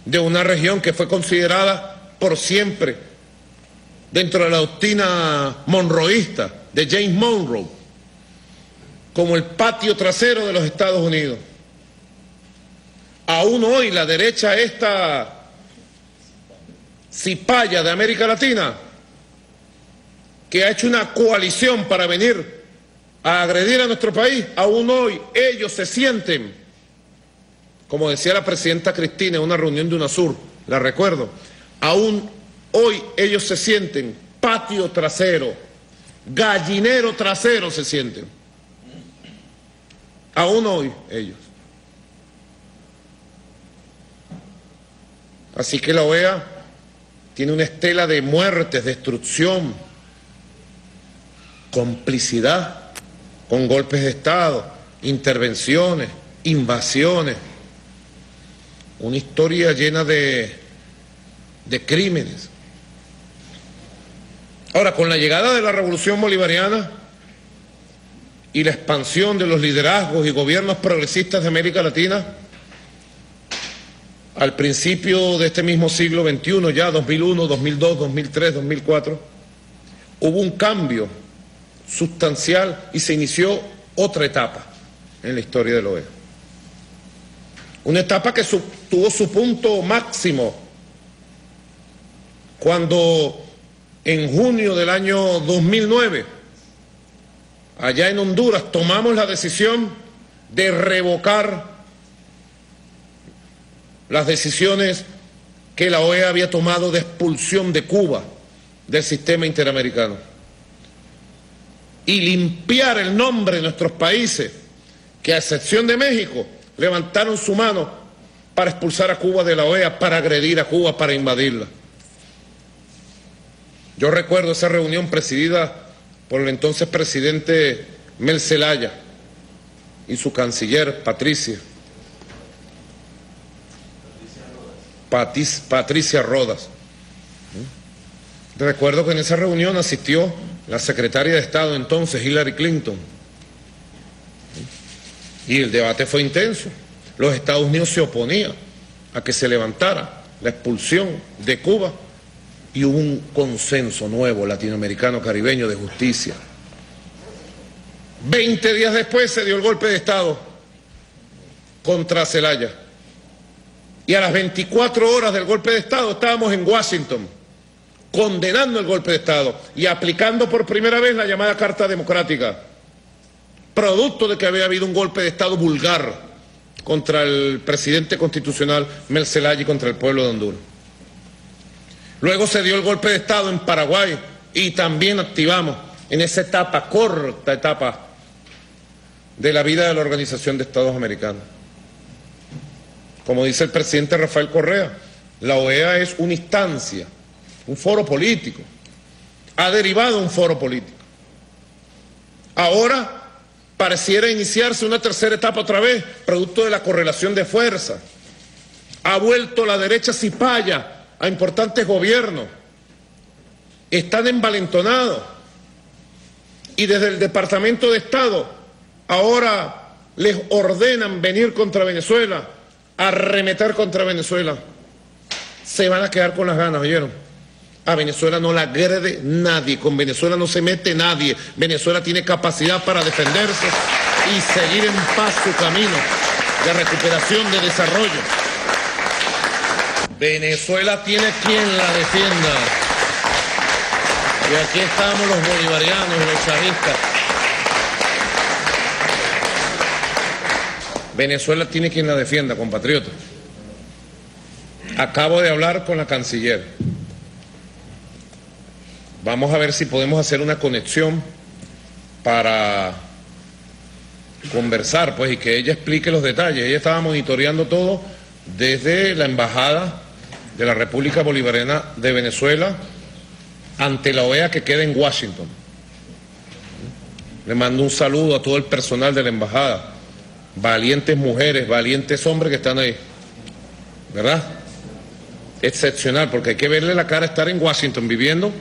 de una región que fue considerada por siempre dentro de la doctrina monroísta de James Monroe como el patio trasero de los Estados Unidos. Aún hoy la derecha, esta cipaya de América Latina, que ha hecho una coalición para venir a agredir a nuestro país, aún hoy ellos se sienten, como decía la presidenta Cristina en una reunión de UNASUR, la recuerdo, aún hoy ellos se sienten patio trasero, gallinero trasero se sienten, aún hoy ellos. Así que la OEA tiene una estela de muertes, destrucción, complicidad con golpes de Estado, intervenciones, invasiones, una historia llena de crímenes. Ahora, con la llegada de la Revolución Bolivariana y la expansión de los liderazgos y gobiernos progresistas de América Latina, al principio de este mismo siglo XXI, ya 2001, 2002, 2003, 2004, hubo un cambio sustancial y se inició otra etapa en la historia de la OEA. Una etapa que tuvo su punto máximo cuando en junio del año 2009, allá en Honduras, tomamos la decisión de revocar las decisiones que la OEA había tomado de expulsión de Cuba del sistema interamericano y limpiar el nombre de nuestros países que, a excepción de México, levantaron su mano para expulsar a Cuba de la OEA, para agredir a Cuba, para invadirla. Yo recuerdo esa reunión presidida por el entonces presidente Mel Zelaya y su canciller Patricia Rodas. Recuerdo que en esa reunión asistió la secretaria de Estado entonces, Hillary Clinton. Y el debate fue intenso. Los Estados Unidos se oponían a que se levantara la expulsión de Cuba y hubo un consenso nuevo latinoamericano-caribeño de justicia. 20 días después se dio el golpe de Estado contra Zelaya. Y a las 24 horas del golpe de Estado estábamos en Washington condenando el golpe de Estado y aplicando por primera vez la llamada Carta Democrática, producto de que había habido un golpe de Estado vulgar contra el presidente constitucional Mel Zelaya y contra el pueblo de Honduras. Luego se dio el golpe de Estado en Paraguay y también activamos en esa etapa, corta etapa, de la vida de la Organización de Estados Americanos. Como dice el presidente Rafael Correa, la OEA es una instancia, un foro político, ha derivado un foro político. Ahora pareciera iniciarse una tercera etapa otra vez, producto de la correlación de fuerzas. Ha vuelto la derecha cipaya a importantes gobiernos, están envalentonados y desde el Departamento de Estado ahora les ordenan venir contra Venezuela, arremeter contra Venezuela. Se van a quedar con las ganas, ¿oyeron? A Venezuela no la agrede nadie, con Venezuela no se mete nadie. Venezuela tiene capacidad para defenderse y seguir en paz su camino de recuperación, de desarrollo. Venezuela tiene quien la defienda. Y aquí estamos los bolivarianos, los chavistas. Venezuela tiene quien la defienda, compatriotas. Acabo de hablar con la canciller. Vamos a ver si podemos hacer una conexión para conversar, pues, y que ella explique los detalles. Ella estaba monitoreando todo desde la Embajada de la República Bolivariana de Venezuela ante la OEA que queda en Washington. Le mando un saludo a todo el personal de la Embajada, valientes mujeres, valientes hombres que están ahí, ¿verdad? Excepcional, porque hay que verle la cara a estar en Washington viviendo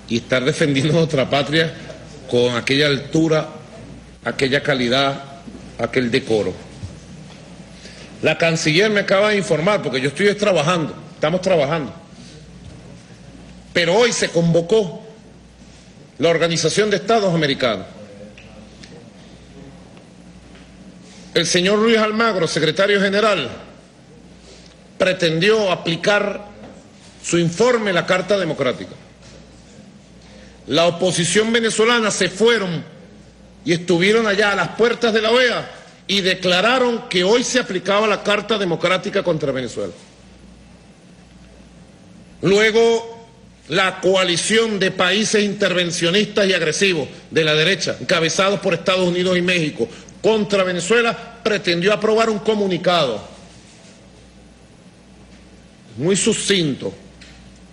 y estar defendiendo nuestra patria con aquella altura, aquella calidad, aquel decoro. La canciller me acaba de informar, porque yo estoy trabajando, estamos trabajando, pero hoy se convocó la Organización de Estados Americanos. El señor Luis Almagro, secretario general, pretendió aplicar su informe, la Carta Democrática. La oposición venezolana se fueron y estuvieron allá a las puertas de la OEA y declararon que hoy se aplicaba la Carta Democrática contra Venezuela. Luego, la coalición de países intervencionistas y agresivos de la derecha, encabezados por Estados Unidos y México, contra Venezuela, pretendió aprobar un comunicado muy sucinto,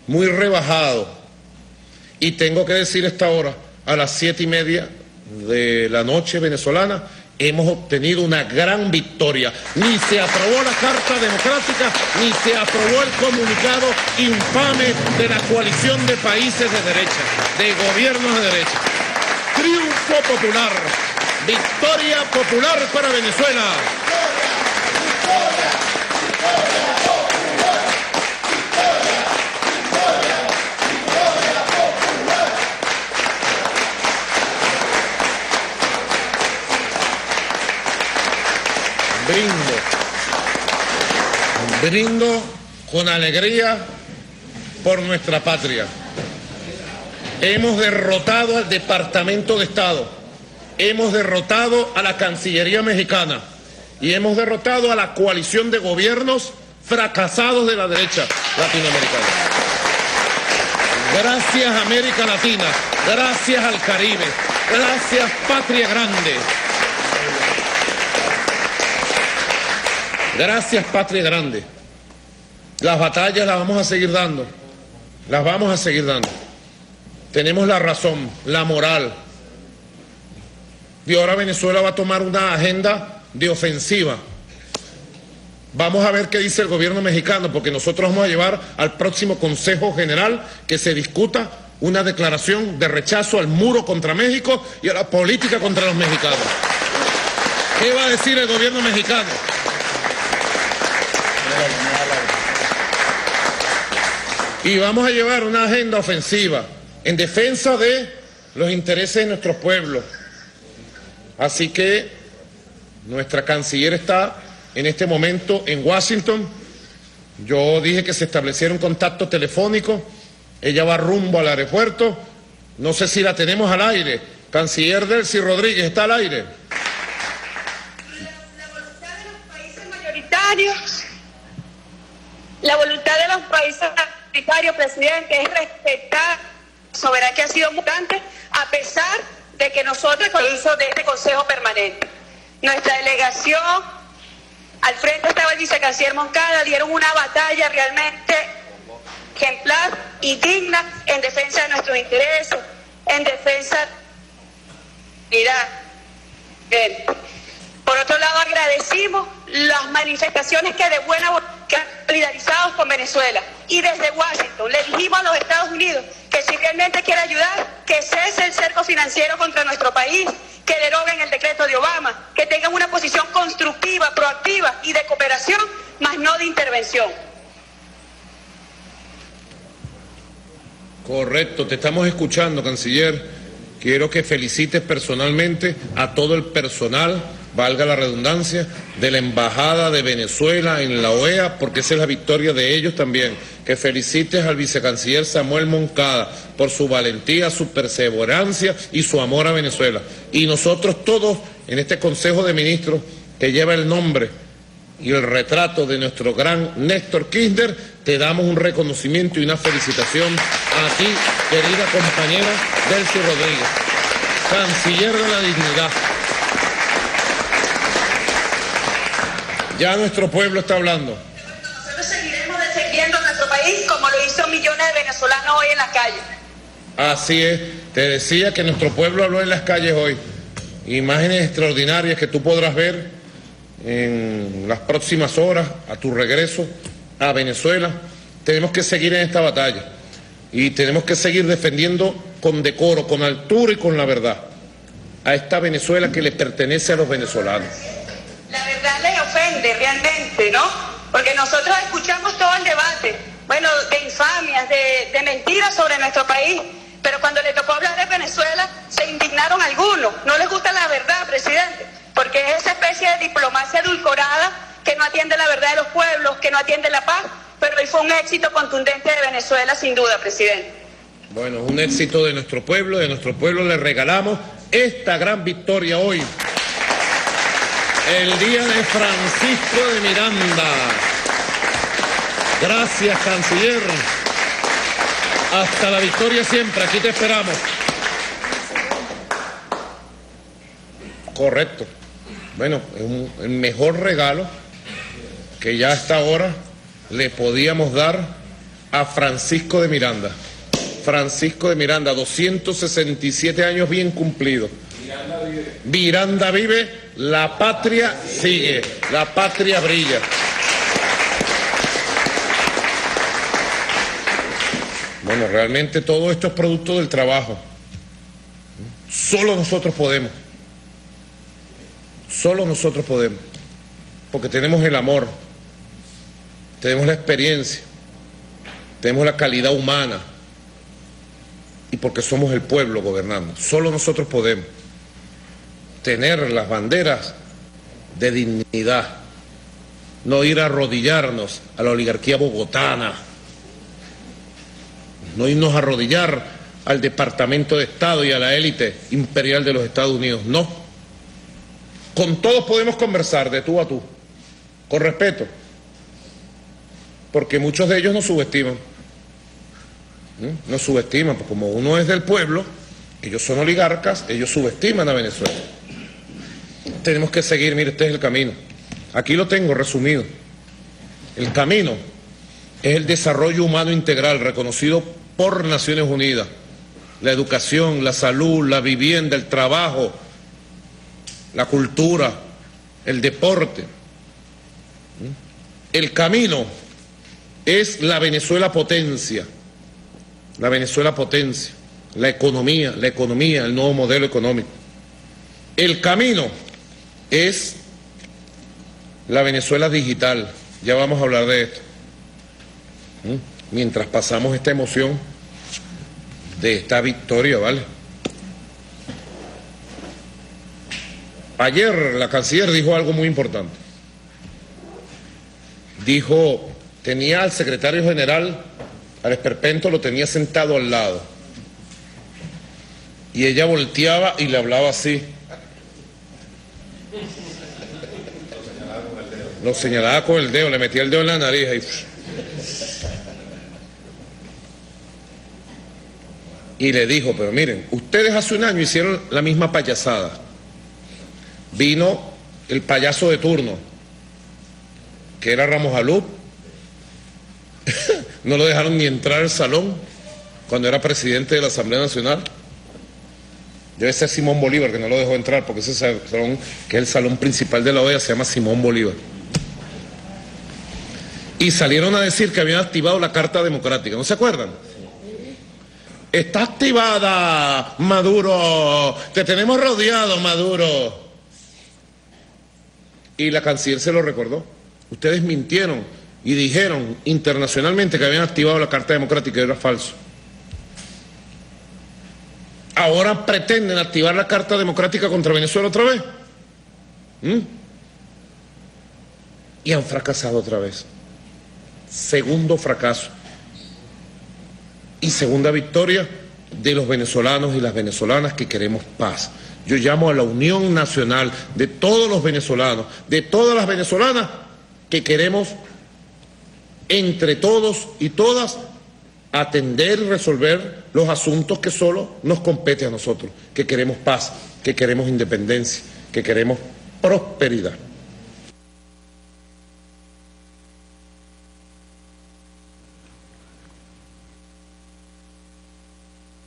muy rebajado. Y tengo que decir a esta hora, a las 7:30 de la noche venezolana, hemos obtenido una gran victoria. Ni se aprobó la Carta Democrática, ni se aprobó el comunicado infame de la coalición de países de derecha, de gobiernos de derecha. Triunfo triunfo popular. Victoria popular para Venezuela. Brindo con alegría por nuestra patria. Hemos derrotado al Departamento de Estado, hemos derrotado a la Cancillería mexicana y hemos derrotado a la coalición de gobiernos fracasados de la derecha latinoamericana. Gracias América Latina, gracias al Caribe, gracias Patria Grande. Gracias, Patria Grande. Las batallas las vamos a seguir dando. Las vamos a seguir dando. Tenemos la razón, la moral. Y ahora Venezuela va a tomar una agenda de ofensiva. Vamos a ver qué dice el gobierno mexicano, porque nosotros vamos a llevar al próximo Consejo General que se discuta una declaración de rechazo al muro contra México y a la política contra los mexicanos. ¿Qué va a decir el gobierno mexicano? Y vamos a llevar una agenda ofensiva en defensa de los intereses de nuestros pueblos. Así que nuestra canciller está en este momento en Washington. Yo dije que se estableciera un contacto telefónico. Ella va rumbo al aeropuerto. No sé si la tenemos al aire. Canciller Delcy Rodríguez, ¿está al aire? La voluntad de los países mayoritarios, presidente, es respetar la soberanía que ha sido mutante, a pesar de que nosotros, con el uso de este Consejo Permanente, nuestra delegación, al frente estaba el vicecanciller Moncada, dieron una batalla realmente ejemplar y digna en defensa de nuestros intereses, en defensa de la unidad. Por otro lado, agradecimos las manifestaciones que de buena voluntad han solidarizados con Venezuela. Y desde Washington le dijimos a los Estados Unidos que si realmente quiere ayudar, que cese el cerco financiero contra nuestro país, que deroguen el decreto de Obama, que tengan una posición constructiva, proactiva y de cooperación, más no de intervención. Correcto, te estamos escuchando, canciller. Quiero que felicites personalmente a todo el personal, valga la redundancia, de la Embajada de Venezuela en la OEA, porque esa es la victoria de ellos también. Que felicites al vicecanciller Samuel Moncada por su valentía, su perseverancia y su amor a Venezuela. Y nosotros todos en este Consejo de Ministros, que lleva el nombre y el retrato de nuestro gran Néstor Kirchner, te damos un reconocimiento y una felicitación a ti, querida compañera Delcy Rodríguez, canciller de la dignidad. Ya nuestro pueblo está hablando. Nosotros seguiremos defendiendo nuestro país como lo hizo millones de venezolanos hoy en las calles. Así es, te decía que nuestro pueblo habló en las calles hoy. Imágenes extraordinarias que tú podrás ver en las próximas horas a tu regreso a Venezuela. Tenemos que seguir en esta batalla y tenemos que seguir defendiendo con decoro, con altura y con la verdad a esta Venezuela que le pertenece a los venezolanos. La verdad les ofende realmente, ¿no? Porque nosotros escuchamos todo el debate, bueno, de infamias, de mentiras sobre nuestro país, pero cuando le tocó hablar de Venezuela se indignaron algunos. No les gusta la verdad, presidente, porque es esa especie de diplomacia edulcorada que no atiende la verdad de los pueblos, que no atiende la paz, pero hoy fue un éxito contundente de Venezuela, sin duda, presidente. Bueno, un éxito de nuestro pueblo le regalamos esta gran victoria hoy, el día de Francisco de Miranda. Gracias, canciller. Hasta la victoria siempre, aquí te esperamos. Correcto. Bueno, es el mejor regalo que ya hasta ahora le podíamos dar a Francisco de Miranda. Francisco de Miranda, 267 años bien cumplidos. Miranda vive, la patria sigue, la patria brilla. Bueno, realmente todo esto es producto del trabajo Solo nosotros podemos. Solo nosotros podemos. Porque tenemos el amor, tenemos la experiencia, tenemos la calidad humana y porque somos el pueblo gobernando. Solo nosotros podemos tener las banderas de dignidad, no ir a arrodillarnos a la oligarquía bogotana, no irnos a arrodillar al Departamento de Estado y a la élite imperial de los Estados Unidos, no. Con todos podemos conversar de tú a tú, con respeto, porque muchos de ellos nos subestiman. Nos subestiman, porque como uno es del pueblo, ellos son oligarcas, ellos subestiman a Venezuela. Tenemos que seguir, mire, este es el camino. Aquí lo tengo resumido. El camino es el desarrollo humano integral reconocido por Naciones Unidas. La educación, la salud, la vivienda, el trabajo, la cultura, el deporte. El camino es la Venezuela potencia, la Venezuela potencia, la economía, el nuevo modelo económico. El camino es la Venezuela digital, ya vamos a hablar de esto. Mientras pasamos esta emoción de esta victoria, ¿vale? Ayer la canciller dijo algo muy importante. Dijo, tenía al secretario general, al esperpento, lo tenía sentado al lado. Y ella volteaba y le hablaba así. Lo señalaba con el dedo, le metía el dedo en la nariz y le dijo, pero miren, ustedes hace un año hicieron la misma payasada. Vino el payaso de turno, que era Ramos Alú, no lo dejaron ni entrar al salón cuando era presidente de la Asamblea Nacional. Debe ser Simón Bolívar que no lo dejó entrar, porque ese salón, que es el salón principal de la OEA, se llama Simón Bolívar. Y salieron a decir que habían activado la Carta Democrática, ¿no se acuerdan? Está activada, Maduro, te tenemos rodeado, Maduro. Y la canciller se lo recordó. Ustedes mintieron y dijeron internacionalmente que habían activado la Carta Democrática y era falso. Ahora pretenden activar la Carta Democrática contra Venezuela otra vez. Y han fracasado otra vez. Segundo fracaso. Y segunda victoria de los venezolanos y las venezolanas que queremos paz. Yo llamo a la unión nacional de todos los venezolanos, de todas las venezolanas que queremos entre todos y todas atender y resolver los asuntos que solo nos compete a nosotros, que queremos paz, que queremos independencia, que queremos prosperidad.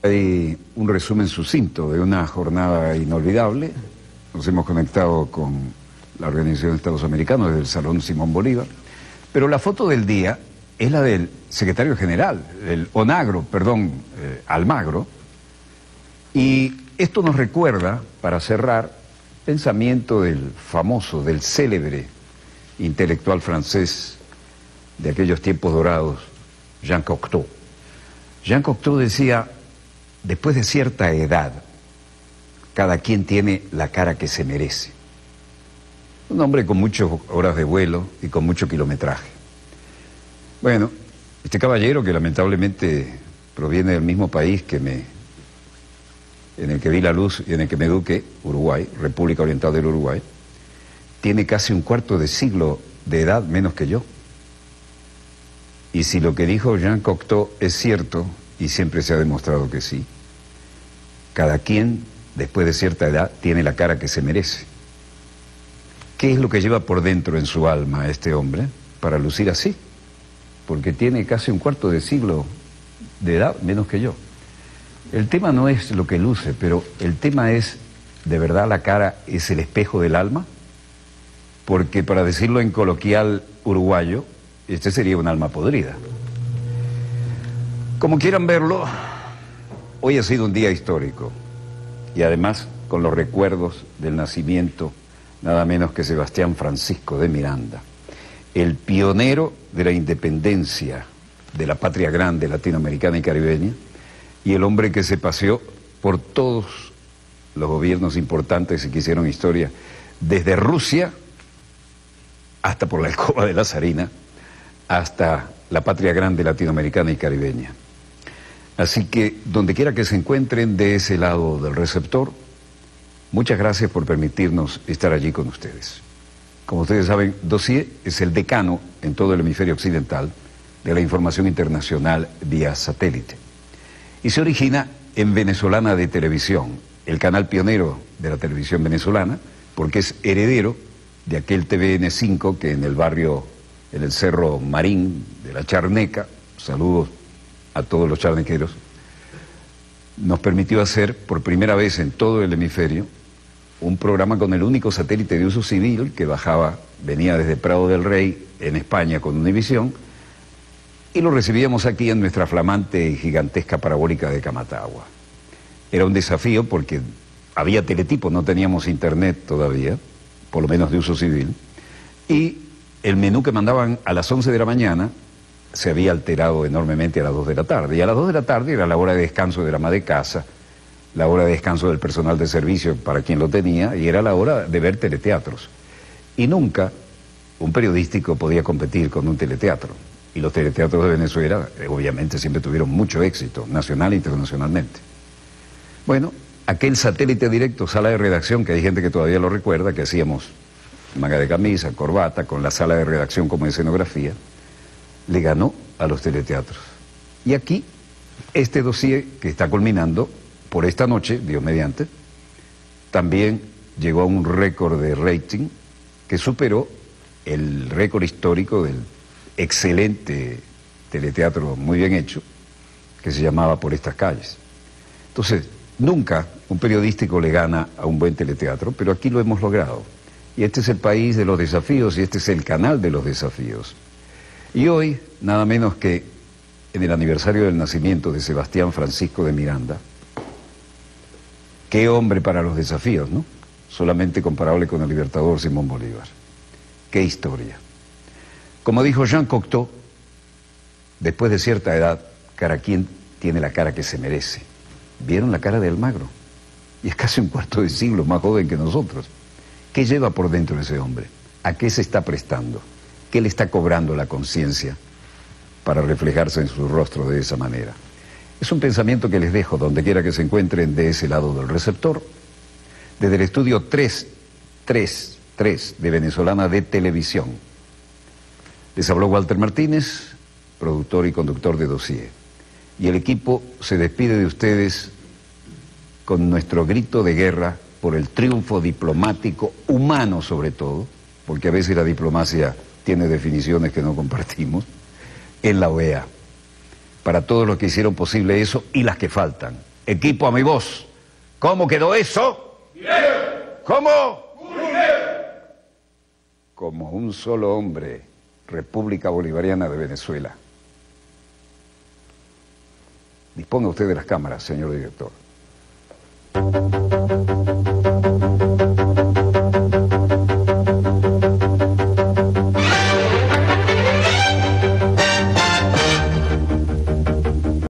Hay un resumen sucinto de una jornada inolvidable. Nos hemos conectado con la Organización de Estados Americanos desde el Salón Simón Bolívar, pero la foto del día es la del secretario general, el Almagro, y esto nos recuerda, para cerrar, pensamiento del famoso, del célebre intelectual francés de aquellos tiempos dorados, Jean Cocteau. Jean Cocteau decía, después de cierta edad, cada quien tiene la cara que se merece. Un hombre con muchas horas de vuelo y con mucho kilometraje. Bueno, este caballero, que lamentablemente proviene del mismo país en el que vi la luz y en el que me eduqué, Uruguay, República Oriental del Uruguay, tiene casi un cuarto de siglo de edad menos que yo. Y si lo que dijo Jean Cocteau es cierto, y siempre se ha demostrado que sí, cada quien, después de cierta edad, tiene la cara que se merece. ¿Qué es lo que lleva por dentro en su alma este hombre para lucir así? Porque tiene casi un cuarto de siglo de edad menos que yo. El tema no es lo que luce, pero el tema es, ¿de verdad la cara es el espejo del alma? Porque, para decirlo en coloquial uruguayo, este sería un alma podrida. Como quieran verlo, hoy ha sido un día histórico. y además con los recuerdos del nacimiento nada menos que Sebastián Francisco de Miranda, el pionero de la independencia de la patria grande latinoamericana y caribeña, y el hombre que se paseó por todos los gobiernos importantes y que hicieron historia, desde Rusia hasta por la Alcoba de la Zarina, hasta la patria grande latinoamericana y caribeña. Así que, donde quiera que se encuentren de ese lado del receptor, muchas gracias por permitirnos estar allí con ustedes. Como ustedes saben, Dossier es el decano en todo el hemisferio occidental de la información internacional vía satélite. Y se origina en Venezolana de Televisión, el canal pionero de la televisión venezolana, porque es heredero de aquel TVN5 que en el barrio, en el Cerro Marín de la Charneca, saludos a todos los charnequeros, nos permitió hacer por primera vez en todo el hemisferio un programa con el único satélite de uso civil que venía desde Prado del Rey en España con Univisión, y lo recibíamos aquí en nuestra flamante y gigantesca parabólica de Camatagua. Era un desafío porque había teletipo, no teníamos internet todavía, por lo menos de uso civil, y el menú que mandaban a las 11 de la mañana se había alterado enormemente a las 2 de la tarde, y a las 2 de la tarde era la hora de descanso de la ama de casa, la hora de descanso del personal de servicio para quien lo tenía, y era la hora de ver teleteatros. Y nunca un periodístico podía competir con un teleteatro. Y los teleteatros de Venezuela, obviamente, siempre tuvieron mucho éxito, nacional e internacionalmente. Bueno, aquel satélite directo, sala de redacción, que hay gente que todavía lo recuerda, que hacíamos manga de camisa, corbata, con la sala de redacción como escenografía, le ganó a los teleteatros. Y aquí, este dossier que está culminando por esta noche, Dios mediante, también llegó a un récord de rating que superó el récord histórico del excelente teleteatro muy bien hecho, que se llamaba Por estas calles. Entonces, nunca un periodístico le gana a un buen teleteatro, pero aquí lo hemos logrado. Y este es el país de los desafíos y este es el canal de los desafíos. Y hoy, nada menos que en el aniversario del nacimiento de Sebastián Francisco de Miranda, qué hombre para los desafíos, ¿no? Solamente comparable con el libertador Simón Bolívar. Qué historia. Como dijo Jean Cocteau, después de cierta edad, cada quien tiene la cara que se merece. ¿Vieron la cara de Almagro? Y es casi un cuarto de siglo más joven que nosotros. ¿Qué lleva por dentro ese hombre? ¿A qué se está prestando? ¿Qué le está cobrando la conciencia para reflejarse en su rostro de esa manera? Es un pensamiento que les dejo donde quiera que se encuentren de ese lado del receptor, desde el estudio 333 de Venezolana de Televisión. Les habló Walter Martínez, productor y conductor de Dossier. Y el equipo se despide de ustedes con nuestro grito de guerra por el triunfo diplomático, humano sobre todo, porque a veces la diplomacia tiene definiciones que no compartimos, en la OEA. Para todos los que hicieron posible eso y las que faltan. Equipo a mi voz. ¿Cómo quedó eso? Bien. ¿Cómo? Muy bien. Como un solo hombre, República Bolivariana de Venezuela. Disponga usted de las cámaras, señor director.